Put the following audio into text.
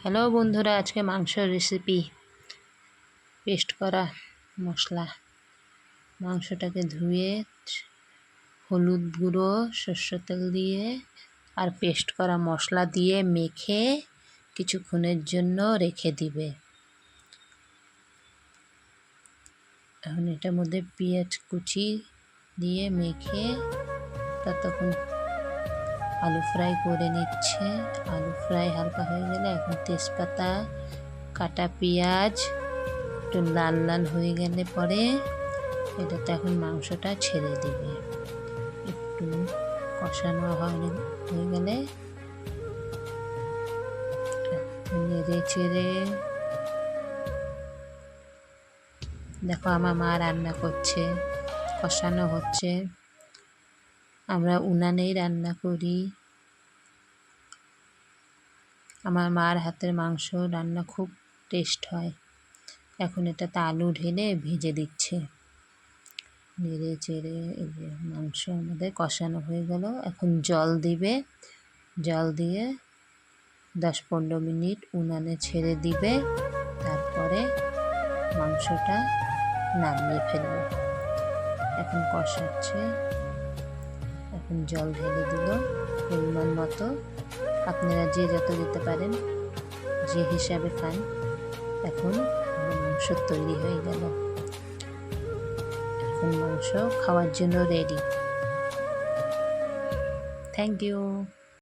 Hello বন্ধুরা, আজকে মাংসের রেসিপি। পেস্ট করা মশলা, মাংসটাকে ধুয়ে হলুদ গুঁড়ো, সরষের তেল দিয়ে আর পেস্ট করা মশলা দিয়ে মেখে কিছুক্ষণের জন্য রেখে দিবে। এখন এটার মধ্যে পেঁয়াজ কুচি দিয়ে মেখে ততক্ষণ আলু ফ্রাই করে নিচ্ছে। আলু ফ্রাই হালকা হয়ে গেলে এখন তেজপাতা, কাটা পেঁয়াজ একটু লাল লাল হয়ে গেলে পরে এটাতে এখন মাংসটা ছেড়ে দিবে। একটু কষানো হয়ে গেলে নেড়ে চেড়ে, দেখো আমার মা রান্না করছে, কষানো হচ্ছে। আমরা উনানেই রান্না করি। আমার মার হাতের মাংস রান্না খুব টেস্ট হয়। এখন এটাতে আলু ঢেলে ভেজে দিচ্ছে। নেড়ে চেড়ে এই যে মাংস আমাদের কষানো হয়ে গেল। এখন জল দিবে, জল দিয়ে 10-15 মিনিট উনানে ছেড়ে দিবে। তারপরে মাংসটা নামিয়ে ফেলবে। এখন কষাচ্ছে, এখন জল ঢেলে দিল পরিমাণ মতো। আপনারা যে যত দিতে পারেন, যে হিসাবে খান। এখন মাংস তৈরি হয়ে গেল। এখন মাংস খাওয়ার জন্য রেডি। Thank you.